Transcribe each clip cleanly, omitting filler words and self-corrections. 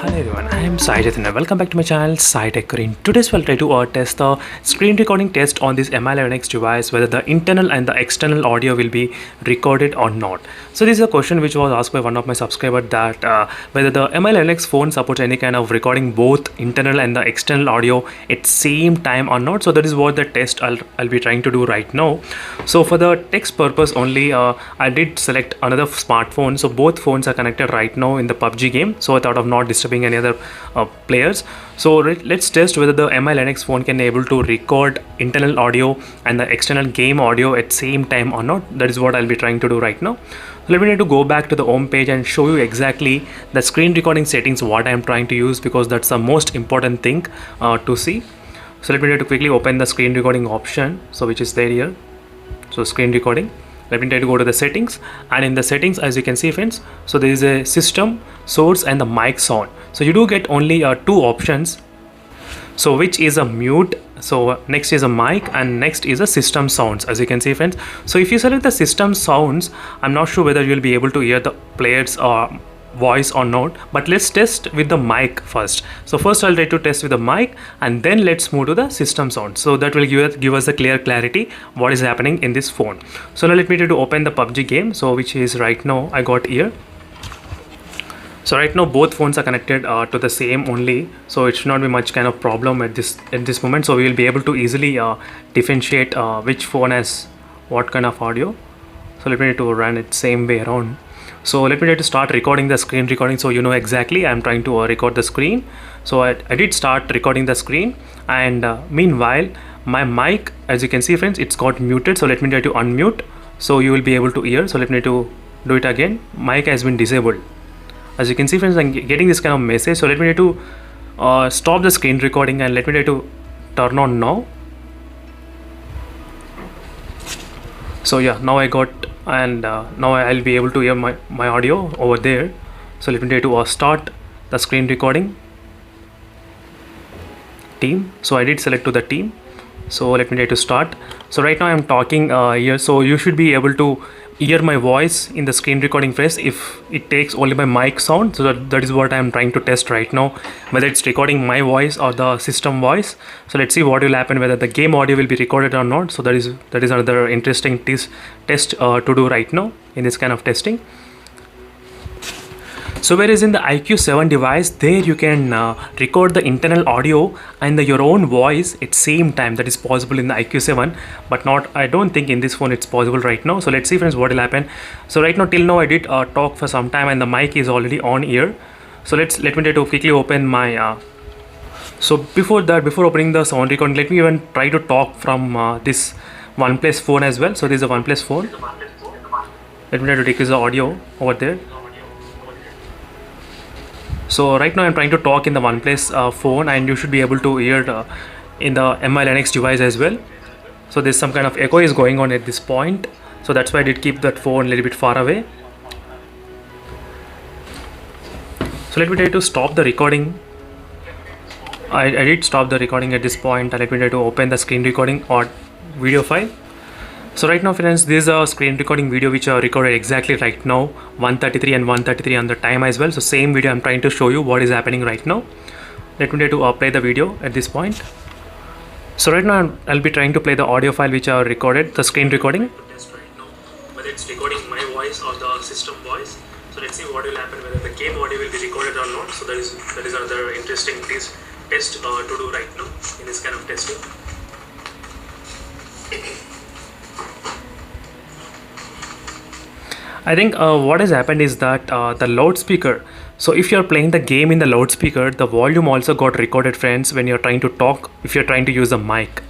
Hello everyone, I am Sai Chaitanya. Welcome back to my channel Sai Tech Green. Today's we'll try to test the screen recording test on this MI11X device, whether the internal and the external audio will be recorded or not. So this is a question which was asked by one of my subscribers, that whether the MI11X phone supports any kind of recording both internal and the external audio at same time or not. So that is what the test I'll be trying to do right now. So for the text purpose only, I did select another smartphone. So both phones are connected right now in the PUBG game. So I thought of not disturbing any other players. So let's test whether the MI11X phone can able to record internal audio and the external game audio at same time or not. That is what I'll be trying to do right now. Let me need to go back to the home page and show you exactly the screen recording settings what I am trying to use, because that's the most important thing to see. So let me need to quickly open the screen recording option, so which is there here. So screen recording, let me try to go to the settings, and in the settings, as you can see friends, so there is a system, source and the mic sound. So you do get only two options, so which is a mute, so next is a mic, and next is a system sounds, as you can see friends. So if you select the system sounds, I'm not sure whether you'll be able to hear the players voice or not, but let's test with the mic first. So first I'll try to test with the mic, and then let's move to the system sound, so that will give us a clarity what is happening in this phone. So now let me try to open the PUBG game, so which is right now I got here. So right now both phones are connected to the same only, so it should not be much kind of problem at this moment. So we will be able to easily differentiate which phone has what kind of audio. So let me try to run it same way around. So let me try to start recording the screen recording, so you know exactly I'm trying to record the screen. So I did start recording the screen, and meanwhile my mic, as you can see friends, it's got muted. So let me try to unmute, so you will be able to hear. So let me to do it again. Mic has been disabled. As you can see friends, I'm getting this kind of message. So let me try to stop the screen recording, and let me try to turn on now. So yeah, now I got, and now I'll be able to hear my audio over there. So let me try to start the screen recording team. So I did select to the team, so let me try to start. So right now I'm talking here, so you should be able to hear my voice in the screen recording phase if it takes only my mic sound. So that is what I'm trying to test right now, whether it's recording my voice or the system voice. So let's see what will happen, whether the game audio will be recorded or not. So that is another interesting test to do right now in this kind of testing. So whereas in the IQ7 device, there you can record the internal audio and your own voice at same time. That is possible in the IQ7, but not, I don't think in this phone it's possible right now. So let's see friends what will happen. So right now, till now I did talk for some time, and the mic is already on here. So let me try to quickly open my so before opening the sound recording, let me even try to talk from this OnePlus phone as well. So this is a OnePlus phone. Let me try to decrease the audio over there. So right now I'm trying to talk in the OnePlus phone, and you should be able to hear in the MI11X device as well. So there's some kind of echo is going on at this point, so that's why I did keep that phone a little bit far away. So let me try to stop the recording. I did stop the recording at this point, and let me try to open the screen recording or video file. So right now friends, this is a screen recording video which I recorded exactly right now, 1:33 and 1:33 on the time as well. So same video I'm trying to show you what is happening right now. Let me try to play the video at this point. So right now I'll be trying to play the audio file which I recorded, the screen recording. Whether it's recording my voice or the system voice. So let's see what will happen, whether the game audio will be recorded or not. So that is another interesting test to do right now in this kind of testing. I think what has happened is that the loudspeaker, so if you're playing the game in the loudspeaker, the volume also got recorded friends when you're trying to talk, if you're trying to use a mic.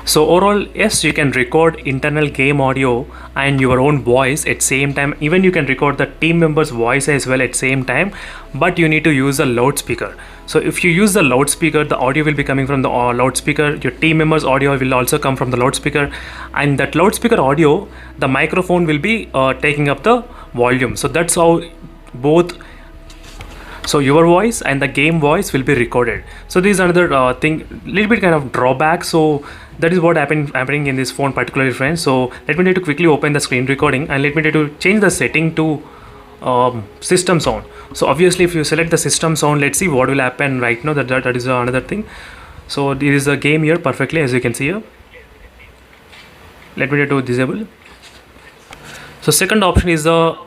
So overall, yes, you can record internal game audio and your own voice at same time. Even you can record the team members' voice as well at same time, but you need to use a loudspeaker. So if you use the loudspeaker, the audio will be coming from the loudspeaker. Your team members' audio will also come from the loudspeaker, and that loudspeaker audio, the microphone will be taking up the volume. So that's how both, so your voice and the game voice will be recorded. So this is another thing, little bit kind of drawback. So that is what happening in this phone particularly friends. So let me try to quickly open the screen recording, and let me try to change the setting to system sound. So obviously if you select the system sound, let's see what will happen right now. That is another thing. So there is a game here perfectly, as you can see here. Let me try to disable. So second option is the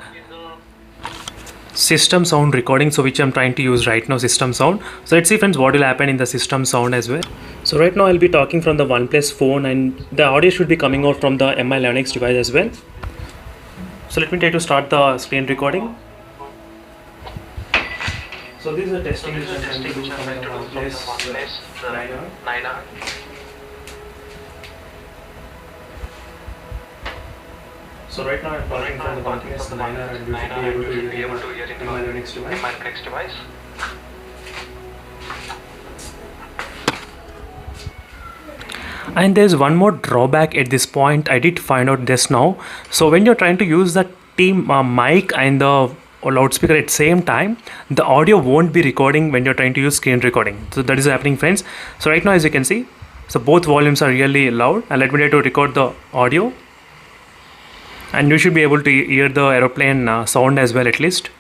system sound recording, so which I'm trying to use right now, system sound. So let's see friends what will happen in the system sound as well. So right now I'll be talking from the OnePlus phone, and the audio should be coming out from the Mi11X device as well. So let me try to start the screen recording. So this is a testing which I'm trying to do from the OnePlus 9R. So right now I'm talking from the OnePlus 9R, and you should be able to hear in my next device. And there's one more drawback at this point I did find out just now. So when you're trying to use the team mic and the loudspeaker at same time, the audio won't be recording when you're trying to use screen recording. So that is happening friends. So right now as you can see, so both volumes are really loud, and let me try to record the audio. And you should be able to hear the aeroplane sound as well, at least.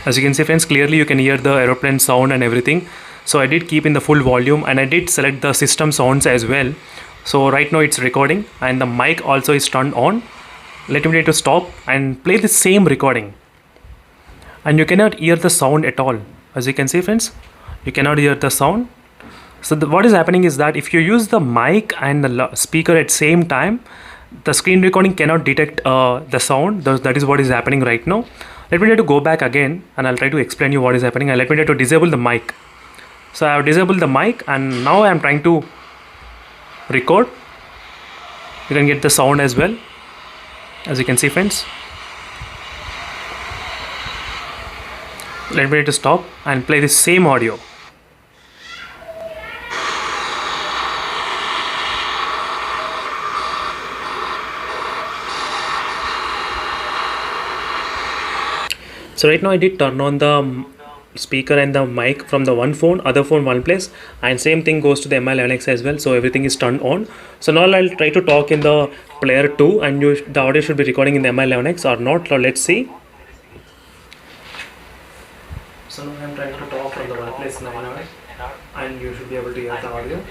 As you can see friends, clearly you can hear the aeroplane sound and everything. So I did keep in the full volume, and I did select the system sounds as well. So right now it's recording, and the mic also is turned on. Let me try to stop and play the same recording. And you cannot hear the sound at all. As you can see friends, you cannot hear the sound. So what is happening is that if you use the mic and the speaker at same time, the screen recording cannot detect the sound. That is what is happening right now. Let me try to go back again, and I'll try to explain you what is happening. And let me try to disable the mic. So I have disabled the mic, and now I am trying to record. You can get the sound as well, as you can see friends. Let me try to stop and play the same audio. So right now I did turn on the speaker and the mic from the one phone, other phone OnePlus, and same thing goes to the Mi11X as well. So everything is turned on. So now I'll try to talk in the player 2, and the audio should be recording in the Mi11X or not. So let's see. So now I'm trying to talk from the OnePlus 9R, and you should be able to hear the audio.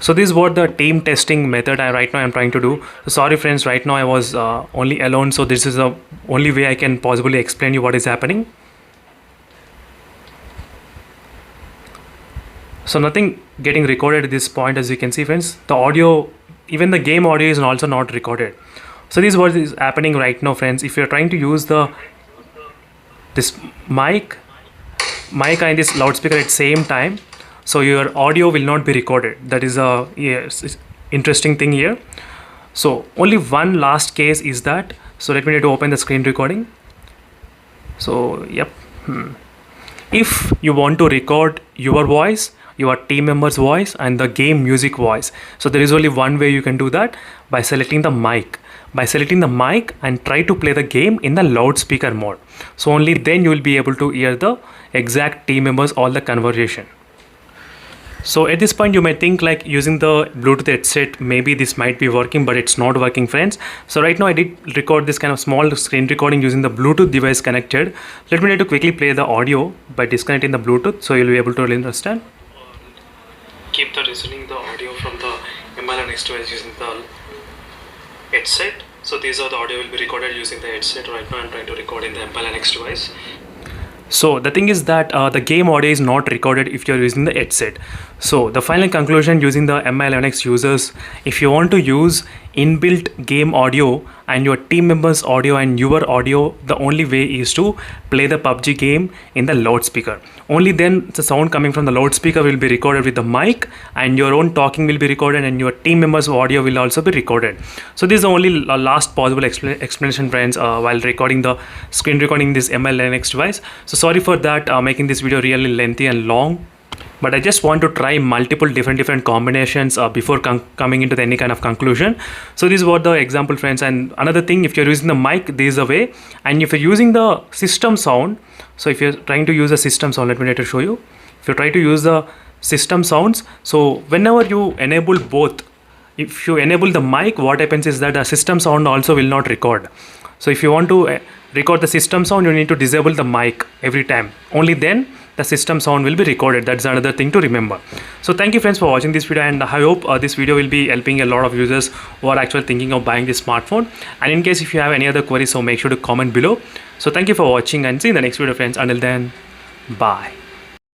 So this is what the team testing method right now I'm trying to do. So sorry friends, right now I was only alone, so this is the only way I can possibly explain you what is happening. So nothing getting recorded at this point, as you can see friends. The audio, even the game audio is also not recorded. So this is what is happening right now friends. If you're trying to use this mic and this loudspeaker at same time, so your audio will not be recorded. That is a interesting thing here. So only one last case is that. So let me try to open the screen recording. So yep. If you want to record your voice, your team member's voice, and the game music voice, so there is only one way you can do that, by selecting the mic. By selecting the mic and try to play the game in the loudspeaker mode. So only then you will be able to hear the exact team members, all the conversation. So at this point you might think like using the Bluetooth headset, maybe this might be working, but it's not working friends. So right now I did record this kind of small screen recording using the Bluetooth device connected. Let me try to quickly play the audio by disconnecting the Bluetooth, so you'll be able to really understand. Keep the listening the audio from the Mi11X device using the headset. So these are the audio will be recorded using the headset. Right now I'm trying to record in the Mi11X device. So the thing is that the game audio is not recorded if you're using the headset. So the final conclusion, using the Mi11X users, if you want to use inbuilt game audio and your team members audio and your audio, the only way is to play the PUBG game in the loudspeaker. Only then the sound coming from the loudspeaker will be recorded with the mic, and your own talking will be recorded, and your team members audio will also be recorded. So this is the only last possible explanation friends while recording the screen recording this Mi11X device. So sorry for that, making this video really lengthy and long. But I just want to try multiple different combinations before coming into any kind of conclusion. So this is what the example friends. And another thing, if you're using the mic, this is a way. And if you're using the system sound, so if you're trying to use a system sound, let me try to show you. If you try to use the system sounds. So whenever you enable both, if you enable the mic, what happens is that the system sound also will not record. So if you want to record the system sound, you need to disable the mic every time. Only then the system sound will be recorded. That's another thing to remember. So thank you friends for watching this video, and I hope this video will be helping a lot of users who are actually thinking of buying this smartphone. And in case if you have any other queries, so make sure to comment below. So thank you for watching, and see you in the next video friends. Until then, bye.